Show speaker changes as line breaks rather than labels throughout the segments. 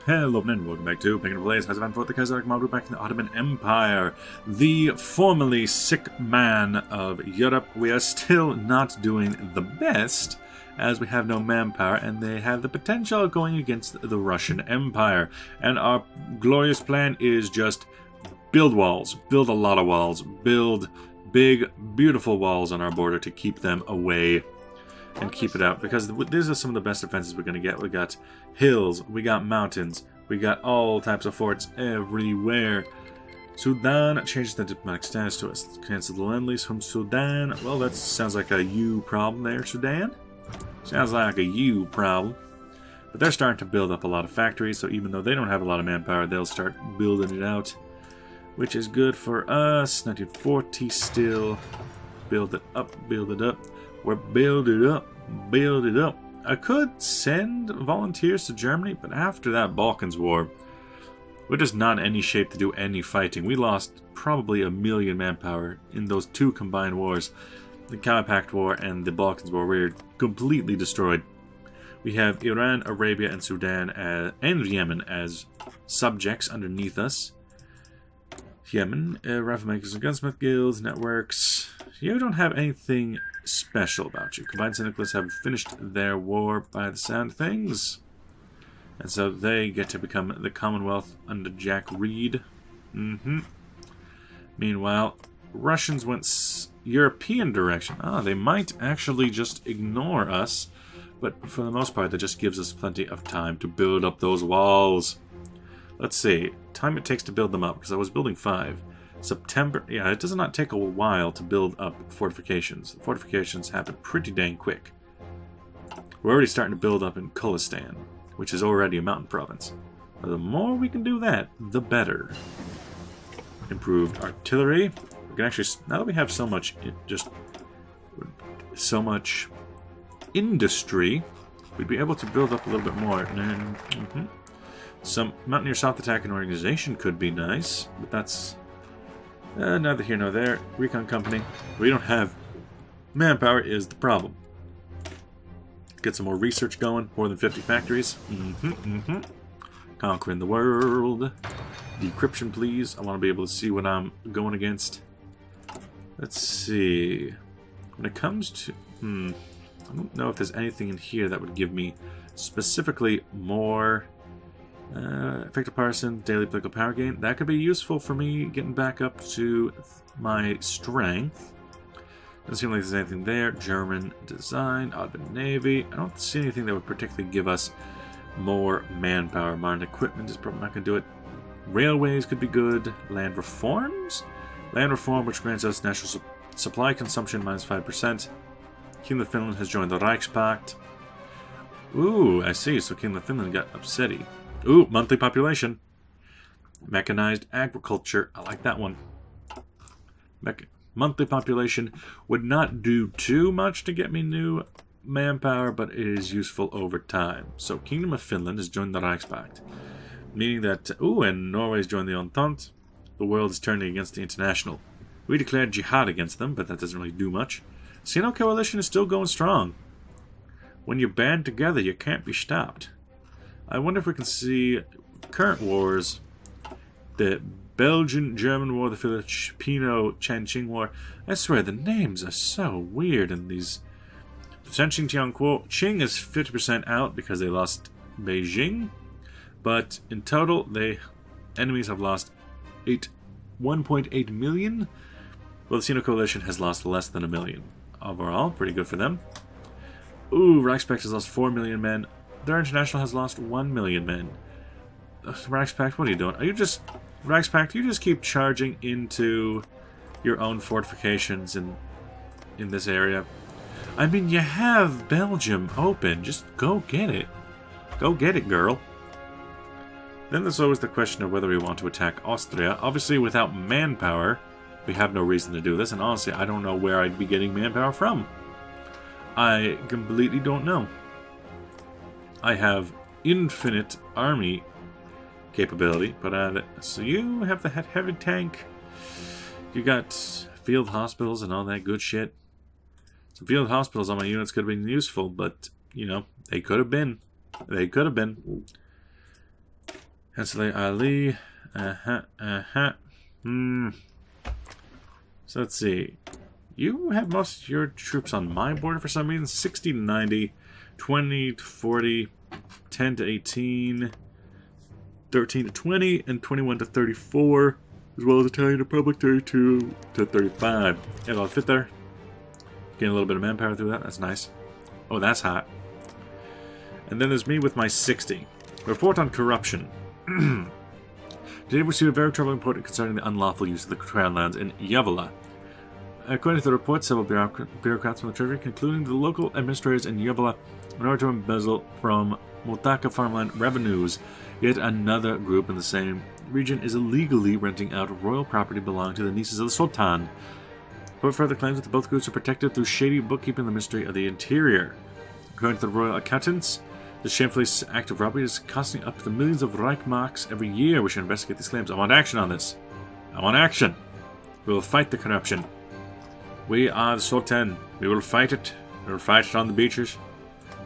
Hello and welcome back to Picking Up Plays Hoi4 Kaiserreich model back in the Ottoman Empire. The formerly sick man of Europe. We are still not doing the best as we have no manpower and they have the potential of going against the Russian Empire. And our glorious plan is just build walls, build a lot of walls, build big, beautiful walls on our border to keep them away and keep it out, because these are some of the best defenses we're going to get. We got hills, we got mountains, we got all types of forts everywhere. Sudan changes the diplomatic status to us. Cancel the lend-lease from Sudan. Well, that sounds like a you problem there, Sudan. Sounds like a you problem. But they're starting to build up a lot of factories, so even though they don't have a lot of manpower, they'll start building it out, which is good for us. 1940 still. Build it up, build it up. We're build it up, build it up. I could send volunteers to Germany, but after that Balkans War, we're just not in any shape to do any fighting. We lost probably 1 million manpower in those two combined wars. The Kalapact War and the Balkans War were completely destroyed. We have Iran, Arabia, and Sudan and Yemen as subjects underneath us. Yemen, rifle makers and gunsmith guilds, networks. You don't have anything special about you. Combined Syndicalists have finished their war by the sound of things. And so they get to become the Commonwealth under Jack Reed. Meanwhile, Russians went European direction. They might actually just ignore us. But for the most part, that just gives us plenty of time to build up those walls. Let's see. Time it takes to build them up, because I was building 5. September, yeah, it does not take a while to build up fortifications. The fortifications happen pretty dang quick. We're already starting to build up in Kulistan, which is already a mountain province. But the more we can do that, the better. Improved artillery. We can actually, now that we have so much industry, we'd be able to build up a little bit more. Some Mountaineer South Attack and Organization could be nice, but that's neither here nor there. Recon Company. We don't have manpower is the problem. Get some more research going. More than 50 factories. Conquering the world. Decryption, please. I want to be able to see what I'm going against. Let's see. When it comes to... I don't know if there's anything in here that would give me specifically more... effective partisan, daily political power gain. That could be useful for me getting back up to my strength. Doesn't seem like there's anything there. German design, Ottoman Navy. I don't see anything that would particularly give us more manpower. Modern equipment is probably not going to do it. Railways could be good. Land reforms? Land reform, which grants us national supply consumption minus 5%. Kingdom of Finland has joined the Reichspakt. Ooh, I see. So Kingdom of Finland got upsetty. Ooh, monthly population. Mechanized agriculture. I like that one. Monthly population would not do too much to get me new manpower, but it is useful over time. So Kingdom of Finland has joined the Reichspakt. Meaning that, and Norway's joined the Entente. The world is turning against the International. We declared jihad against them, but that doesn't really do much. Sino Coalition is still going strong. When you band together, you can't be stopped. I wonder if we can see current wars, the Belgian-German War, the Filipino-Changqing War. I swear, the names are so weird in these. Changqing-Tianquo. Qing is 50% out because they lost Beijing, but in total, enemies have lost 1.8 million. Well, the Sino Coalition has lost less than 1 million. Overall, pretty good for them. Ooh, Reichspakt has lost 4 million men. Their International has lost 1 million men. Reichspakt, what are you doing? Reichspakt, you just keep charging into your own fortifications in this area. I mean, you have Belgium open. Just go get it. Go get it, girl. Then there's always the question of whether we want to attack Austria. Obviously, without manpower, we have no reason to do this. And honestly, I don't know where I'd be getting manpower from. I completely don't know. I have infinite army capability, but so you have the heavy tank. You got field hospitals and all that good shit. Some field hospitals on my units could have been useful, but, you know, they could have been. They could have been. Hensley Ali. So let's see. You have most of your troops on my border for some reason. 60 to 90, 20 to 40, 10 to 18, 13 to 20, and 21 to 34, as well as Italian Republic 32 to 35. Yeah, I'll fit there. Getting a little bit of manpower through that. That's nice. Oh, that's hot. And then there's me with my 60. Report on corruption. Today we received a very troubling report concerning the unlawful use of the crown lands in Yavala. According to the report, several bureaucrats from the Treasury, including the local administrators in Yavala, in order to embezzle from Mutaka farmland revenues. Yet another group in the same region is illegally renting out royal property belonging to the nieces of the Sultan. Report further claims that both groups are protected through shady bookkeeping in the Ministry of the Interior. According to the royal accountants, this shameful act of robbery is costing up to millions of Reichmarks every year. We should investigate these claims. I want action on this. I want action. We will fight the corruption. We are the Sultan. We will fight it. We will fight it on the beaches.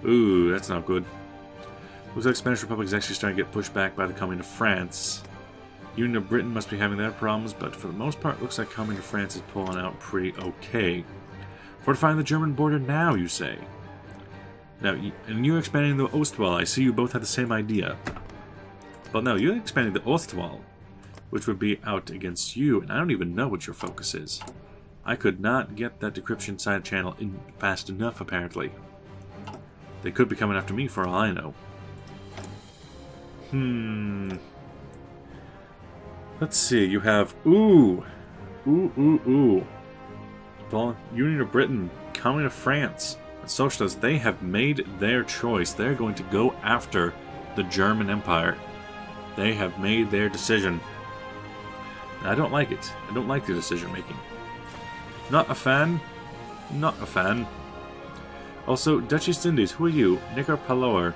Ooh, that's not good. Looks like Spanish Republic is actually starting to get pushed back by the coming of France. Union of Britain must be having their problems, but for the most part, it looks like coming to France is pulling out pretty okay. Fortifying the German border now, you say? Now, and you're expanding the Ostwall. I see you both have the same idea. But no, you're expanding the Ostwall, which would be out against you, and I don't even know what your focus is. I could not get that decryption side channel in fast enough, apparently. They could be coming after me for all I know. Let's see, you have... Ooh! Union of Britain coming to France. The Socialists, they have made their choice. They're going to go after the German Empire. They have made their decision. I don't like it. I don't like the decision making. Not a fan. Not a fan. Also, Dutch East Indies, who are you? Nicker Paloer.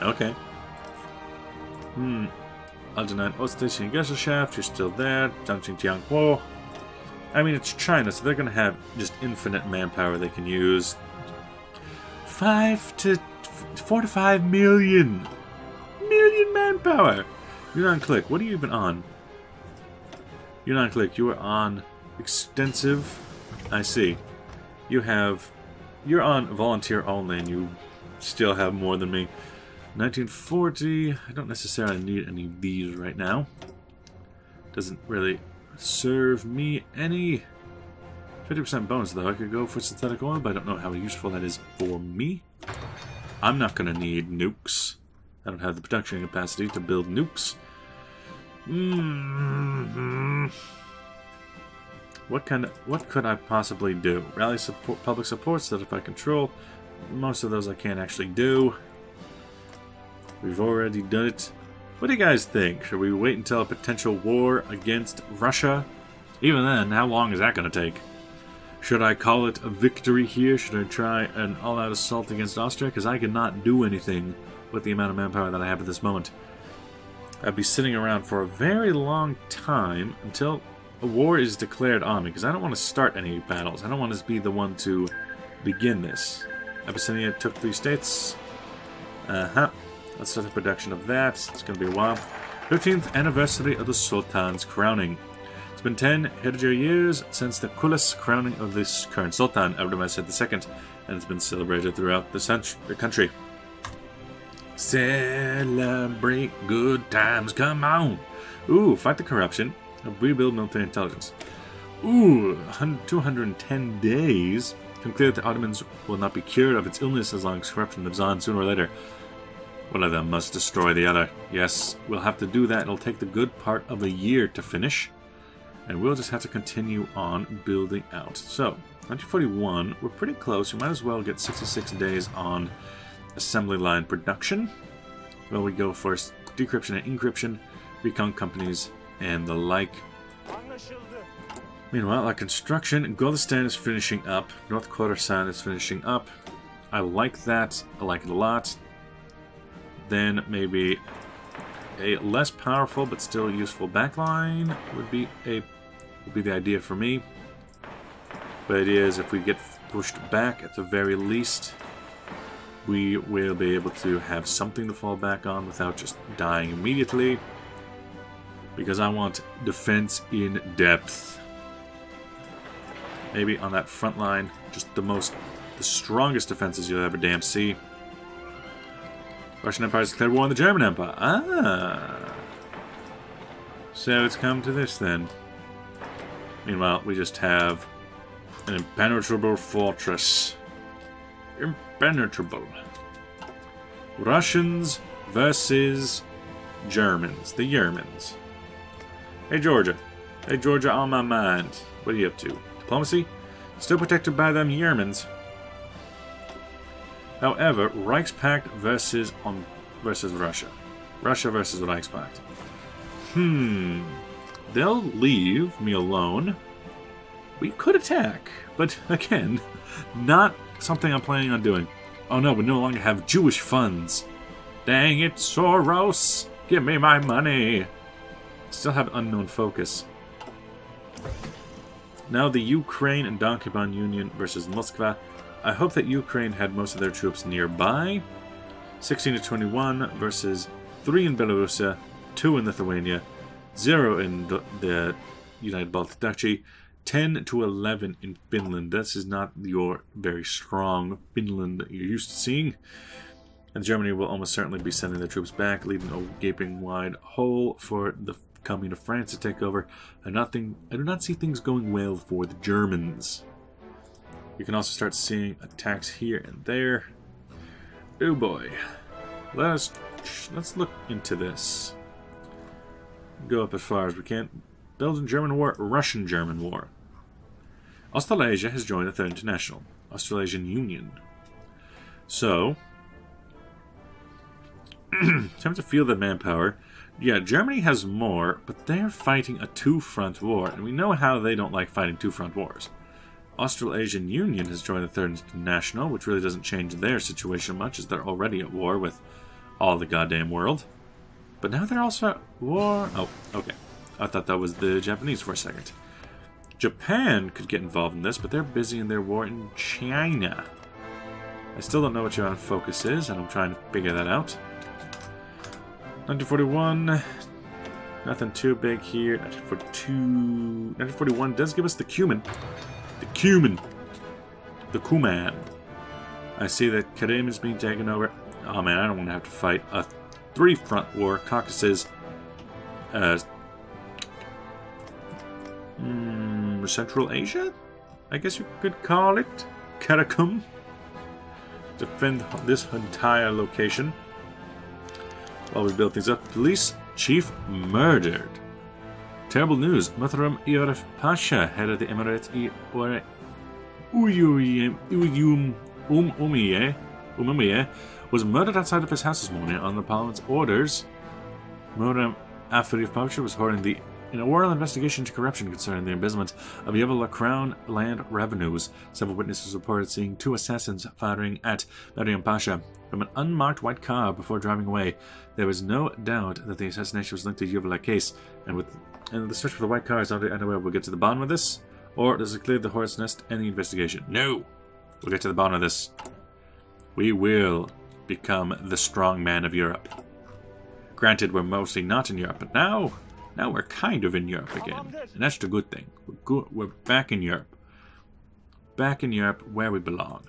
Okay. Algernon Oststation Gesellschaft, you're still there. Danjing Jianghuo. I mean, it's China, so they're going to have just infinite manpower they can use. 4 to 5 million. Million manpower. You're on click. What are you even on? You're on click. You are on extensive. I see. You're on volunteer only, and you still have more than me. 1940. I don't necessarily need any of these right now. Doesn't really serve me any. 50% bonus, though. I could go for synthetic oil, but I don't know how useful that is for me. I'm not going to need nukes. I don't have the production capacity to build nukes. What could I possibly do? Rally support, public support, so that if I control, most of those I can't actually do. We've already done it. What do you guys think? Should we wait until a potential war against Russia? Even then, how long is that going to take? Should I call it a victory here? Should I try an all-out assault against Austria? Because I cannot do anything with the amount of manpower that I have at this moment. I'd be sitting around for a very long time until a war is declared on me, because I don't want to start any battles. I don't want to be the one to begin this. Abyssinia took 3 states. Let's start the production of that. It's going to be a while. 15th anniversary of the Sultan's crowning. It's been 10 Hijra years since the Kulis crowning of this current Sultan, Abdulmajid II, and it's been celebrated throughout the country. Celebrate good times, come on! Ooh, fight the corruption. Rebuild military intelligence. Ooh, 210 days. Conclude that the Ottomans will not be cured of its illness as long as corruption lives on. Sooner or later, one of them must destroy the other. Yes, we'll have to do that. It'll take the good part of a year to finish. And we'll just have to continue on building out. So, 1941, we're pretty close. We might as well get 66 days on assembly line production. Well, we go for decryption and encryption, recon companies, and the like. Meanwhile, our construction, Golistan is finishing up. North Khorasan is finishing up. I like that. I like it a lot. Then maybe a less powerful but still useful backline would be the idea for me. The idea is if we get pushed back at the very least, we will be able to have something to fall back on without just dying immediately. Because I want defense in depth. Maybe on that front line, just the strongest defenses you'll ever damn see. Russian Empire has declared war on the German Empire. Ah. So it's come to this then. Meanwhile, we just have an impenetrable fortress. Impenetrable. Russians versus Germans. The Germans. Hey Georgia. Hey Georgia on my mind. What are you up to? Diplomacy? Still protected by them Germans. However, Reichspakt versus Russia. Russia versus Reichspakt. They'll leave me alone. We could attack, but again, not something I'm planning on doing. Oh no, we no longer have Jewish funds. Dang it, Soros! Give me my money! Still have unknown focus. Now the Ukraine and Donkoban Union versus Moskva. I hope that Ukraine had most of their troops nearby. 16 to 21 versus 3 in Belarusia, 2 in Lithuania, 0 in the United Baltic Duchy, 10 to 11 in Finland. This is not your very strong Finland that you're used to seeing. And Germany will almost certainly be sending their troops back, leaving a gaping wide hole for the coming of France to take over. I do not see things going well for the Germans. You can also start seeing attacks here and there. Oh boy. Let's look into this. Go up as far as we can. Belgian-German War, Russian-German War. Australasia has joined the Third International, Australasian Union. So, in terms of field and manpower, yeah, Germany has more, but they're fighting a two-front war, and we know how they don't like fighting two-front wars. Australasian Union has joined the Third International, which really doesn't change their situation much, as they're already at war with all the goddamn world. But now they're also at war... Oh, okay. I thought that was the Japanese for a second. Japan could get involved in this, but they're busy in their war in China. I still don't know what your focus is, and I'm trying to figure that out. 1941... Nothing too big here. 1941 does give us the Cuman. The Cuman. The Kuman. I see that Karim is being taken over. Oh man, I don't want to have to fight a three-front war. Caucasus. Central Asia? I guess you could call it. Karakum. Defend this entire location. While we build things up. Police chief murdered. Terrible news. Muhtaram Yarif Pasha, head of the Emirates Umayya, was murdered outside of his house this morning on the Parliament's orders. Muhtaram Arif Pasha was holding in a royal investigation into corruption concerning the embezzlement of Yevala Crown land revenues. Several witnesses reported seeing two assassins firing at Muhtaram Pasha from an unmarked white car before driving away. There was no doubt that the assassination was linked to the Yevala case, and the search for the white car is already underway. We'll get to the bottom of this, or does it clear the horse nest and the investigation? No! We'll get to the bottom of this. We will become the strong man of Europe. Granted, we're mostly not in Europe, but now we're kind of in Europe again. And that's the good thing. We're back in Europe. Back in Europe where we belong.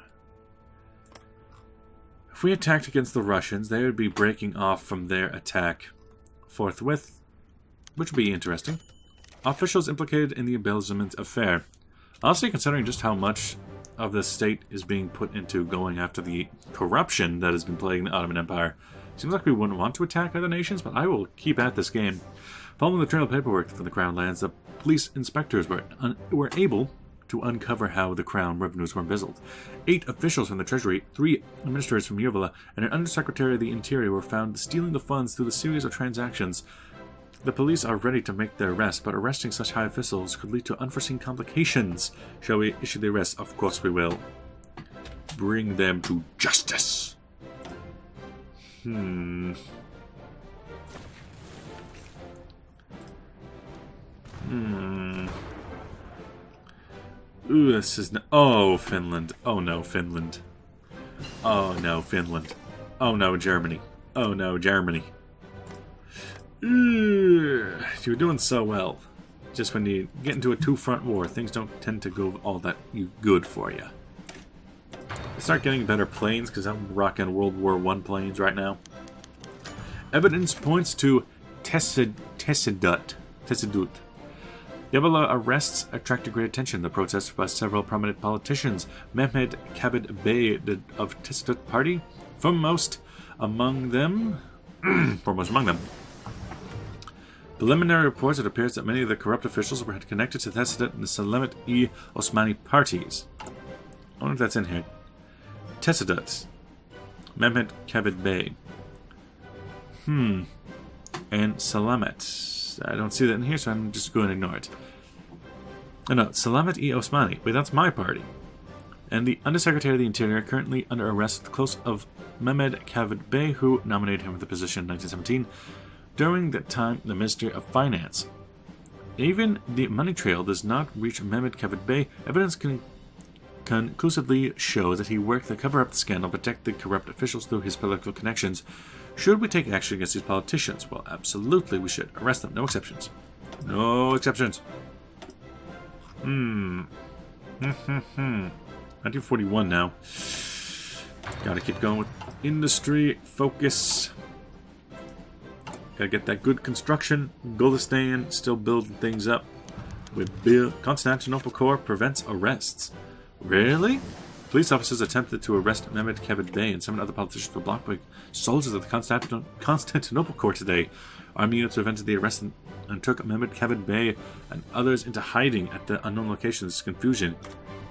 If we attacked against the Russians, they would be breaking off from their attack forthwith, which would be interesting. Officials implicated in the embezzlement affair. Honestly, considering just how much of the state is being put into going after the corruption that has been plaguing the Ottoman Empire, seems like we wouldn't want to attack other nations, but I will keep at this game. Following the trail of paperwork from the Crown lands, the police inspectors were able to uncover how the Crown revenues were embezzled. 8 officials from the Treasury, 3 administrators from Yevala, and an Undersecretary of the Interior were found stealing the funds through the series of transactions. The police are ready to make their arrest, but arresting such high officials could lead to unforeseen complications. Shall we issue the arrest? Of course we will. Bring them to justice. Ooh, this is... Oh, Finland. Oh no, Finland. Oh no, Finland. Oh no, Germany. Oh no, Germany. You were doing so well. Just when you get into a two-front war, things don't tend to go all that good for you. Start getting better planes, because I'm rocking World War I planes right now. Evidence points to Tessedut. Yabala arrests attracted great attention. The protests by several prominent politicians. Mehmed Kabid Bey of Tessedut party, foremost among them. Preliminary reports, it appears that many of the corrupt officials were connected to Tessedut and the Selamet-e Osmani parties. I wonder if that's in here. Tessedut. Mehmed Kabid Bey. And Salamet. I don't see that in here, so I'm just going to ignore it. Oh, no, Selamet-e Osmani. Wait, that's my party. And the Undersecretary of the Interior, currently under arrest, close of Mehmed Kabid Bey, who nominated him for the position in 1917. During that time, the Ministry of Finance. Even the money trail does not reach Mehmed Kabid Bey. Evidence conclusively shows that he worked to cover up the scandal, protect the corrupt officials through his political connections. Should we take action against these politicians? Well, absolutely we should. Arrest them. No exceptions. No exceptions. 1941 now. Gotta keep going with industry. Focus. Gotta get that good construction. Gulistan still building things up. With Constantinople Corps prevents arrests. Really? Police officers attempted to arrest Mehmed Kabid Bey and 7 other politicians were blocked by soldiers of the Constantinople Corps today. Army units prevented the arrest and took Mehmed Kabid Bey and others into hiding at the unknown locations. Confusion.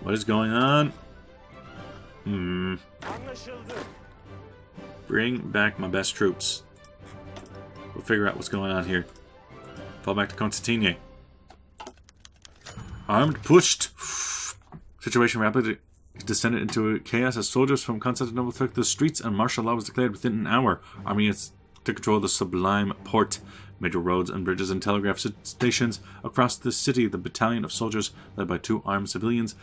What is going on? Bring back my best troops. We'll figure out what's going on here. Fall back to Constantine. Armed pushed. Situation rapidly descended into chaos as soldiers from Constantinople took the streets and martial law was declared within an hour. Army units took control of the Sublime Port, major roads and bridges and telegraph stations across the city. The battalion of soldiers, led by 2 armed civilians,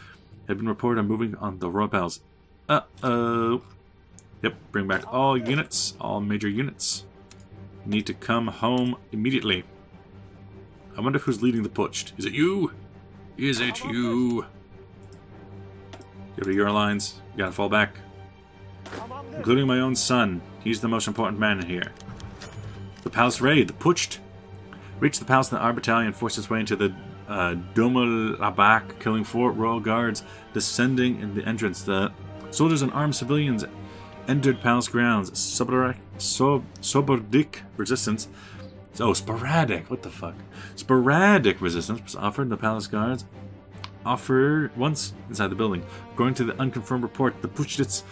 had been reported on moving on the royal palace. Yep, bring back all units, all major units. Need to come home immediately. I wonder who's leading the putsch. Is it you? Is it you? Give it your lines. You gotta fall back. Including my own son. He's the most important man in here. The palace raid. The putsch reached the palace and our battalion forced its way into the Domul Rabak, killing 4 royal guards. Descending in the entrance, the soldiers and armed civilians entered palace grounds. Sporadic resistance. Oh, sporadic. What the fuck? Sporadic resistance was offered. The palace guards offered once inside the building. According to the unconfirmed report, the Pushtits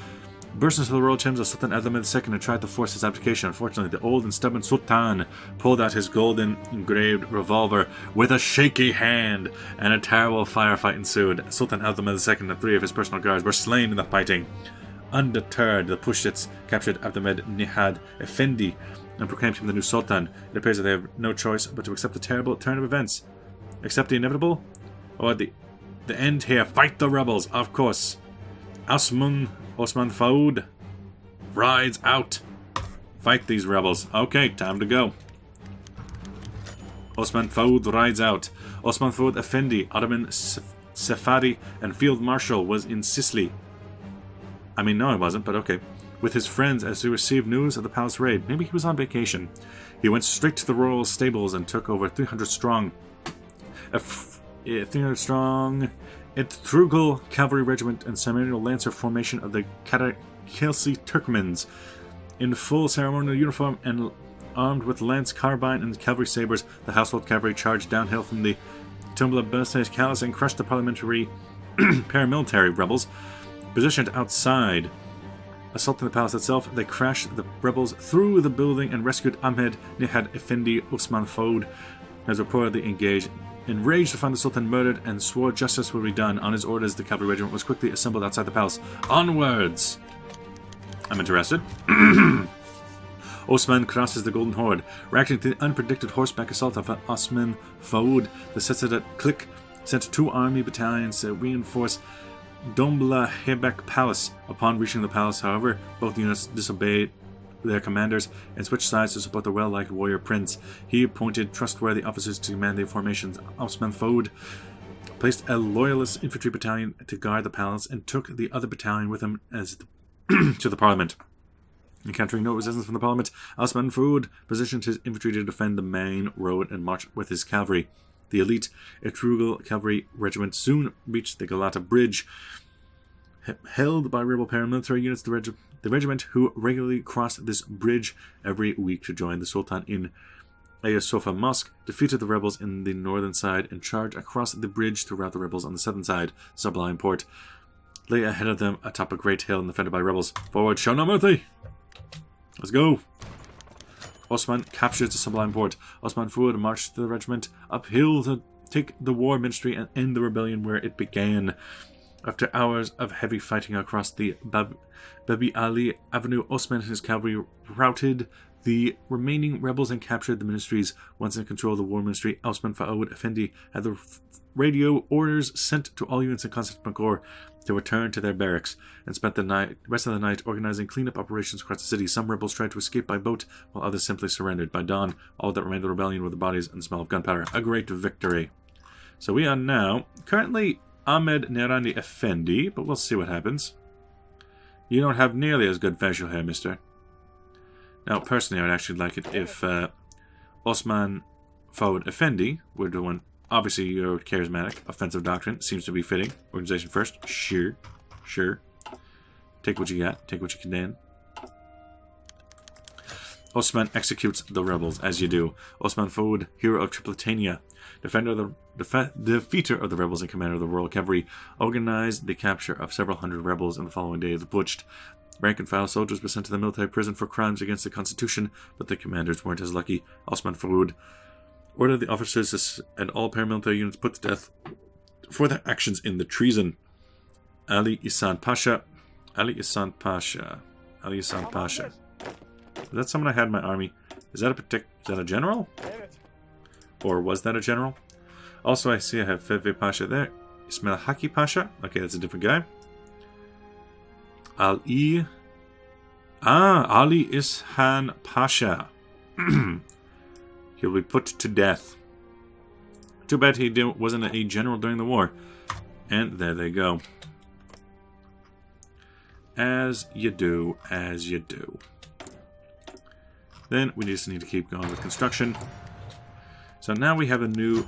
burst into the royal chambers of Sultan Abdulhamid II and tried to force his abdication. Unfortunately, the old and stubborn Sultan pulled out his golden engraved revolver with a shaky hand, and a terrible firefight ensued. Sultan Abdulhamid II and 3 of his personal guards were slain in the fighting. Undeterred, the Pushtits captured Abdulhamid Nihad Effendi and proclaimed him the new Sultan. It appears that they have no choice but to accept the terrible turn of events. Accept the inevitable? Or the end here. Fight the rebels, of course. Osman Faoud rides out. Fight these rebels. Okay, time to go. Osman Faoud rides out. Osman Faoud Effendi, Ottoman Safadi, and Field Marshal was in Sicily. I mean, no, he wasn't, but okay. With his friends as he received news of the palace raid. Maybe he was on vacation. He went straight to the royal stables and took over 300 strong. 300 strong Etrugal cavalry regiment and ceremonial lancer formation of the Karakilsi Turkmens in full ceremonial uniform and armed with lance carbine and cavalry sabers. The household cavalry charged downhill from the Tumbla Bernstein Palace and crushed the parliamentary paramilitary rebels positioned outside. Assaulting the palace itself, they crashed the rebels through the building and rescued Ahmed Nihad Effendi Osman Faoud, as reportedly engaged. Enraged to find the Sultan murdered and swore justice would be done. On his orders, the cavalry regiment was quickly assembled outside the palace. Onwards! I'm interested. Osman crosses the Golden Horde. Reacting to the unpredicted horseback assault of Osman Faoud, the Sessadat clique sent 2 army battalions to reinforce Dombla Hebek Palace. Upon reaching the palace, however, both units disobeyed their commanders and switched sides to support the well-liked warrior prince. He appointed trustworthy officers to command the formations. Osman Fode placed a loyalist infantry battalion to guard the palace and took the other battalion with him as to the parliament. Encountering no resistance from the parliament, Osman Fode positioned his infantry to defend the main road and marched with his cavalry. The elite Etrugal cavalry regiment soon reached the Galata bridge. Held by rebel paramilitary units, the regiment, who regularly crossed this bridge every week to join the Sultan in Ayasofa Mosque, defeated the rebels in the northern side and charged across the bridge to rout the rebels on the southern side. Sublime Port lay ahead of them atop a great hill and defended by rebels. Forward, Shahnamurti! Let's go! Osman captured the Sublime Port. Osman Fode marched the regiment uphill to take the war ministry and end the rebellion where it began. After hours of heavy fighting across the Babi Ali Avenue, Osman and his cavalry routed the remaining rebels and captured the ministries. Once in control of the war ministry, Osman Fode Effendi had the radio orders sent to all units in Constantinople to return to their barracks and spent the rest of the night organizing cleanup operations across the city. Some rebels tried to escape by boat, while others simply surrendered. By dawn, all that remained of the rebellion were the bodies and the smell of gunpowder. A great victory. So we are now currently Ahmed Nerani Effendi, but we'll see what happens. You don't have nearly as good facial hair, mister. Now, personally, I'd actually like it if Osman Fode Effendi were doing. Obviously, your charismatic, offensive doctrine seems to be fitting. Organization first, sure. Take what you got, take what you can. Osman executes the rebels, as you do. Osman Fode, hero of Tripolitania, defeater of the rebels and commander of the Royal Cavalry, organized the capture of several hundred rebels in the following day of the Putsch. Rank-and-file soldiers were sent to the military prison for crimes against the Constitution, but the commanders weren't as lucky. Osman Fode ordered the officers and all paramilitary units put to death for their actions in the treason. Ali Ihsan Pasha. Is that someone I had in my army? Is that a general? Or was that a general? Also, I see I have Fevve Pasha there. Ismail Haki Pasha. Okay, that's a different guy. Ali Ihsan Pasha. He'll be put to death. Too bad he wasn't a general during the war. And there they go. As you do, as you do. Then we just need to keep going with construction. So now we have a new...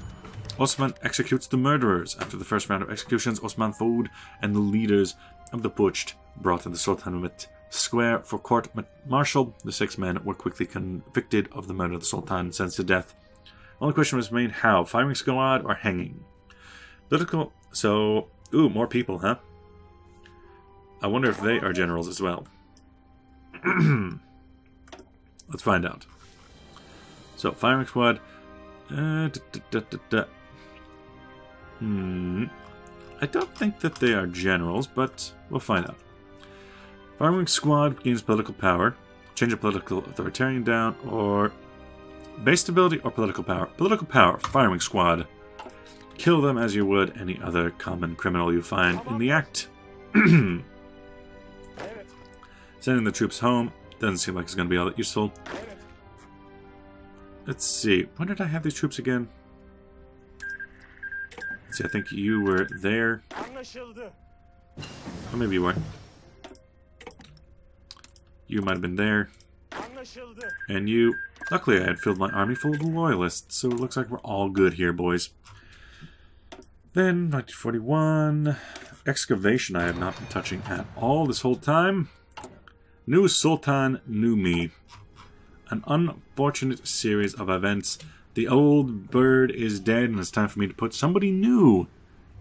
Osman executes the murderers. After the first round of executions, Osman Fode and the leaders of the Putsch brought in the Sultanate Square for court-martial. The 6 men were quickly convicted of the murder of the Sultan and sentenced to death. The only question was made, how? Firing squad or hanging? Political... So... Ooh, more people, huh? I wonder if they are generals as well. Let's find out. So, firing squad... I don't think that they are generals, but we'll find out. Firing squad gains political power. Change a political authoritarian down, or base stability or political power. Political power, firing squad. Kill them as you would any other common criminal you find in the act. Sending the troops home doesn't seem like it's going to be all that useful. Let's see. When did I have these troops again? Let's see, I think you were there. Or maybe you weren't. You might have been there. And you... Luckily, I had filled my army full of loyalists, so it looks like we're all good here, boys. Then, 1941... Excavation I have not been touching at all this whole time. New Sultan, new me. An unfortunate series of events. The old bird is dead, and it's time for me to put somebody new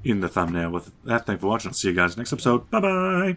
in the thumbnail. With that, thanks for watching. I'll see you guys next episode. Bye-bye!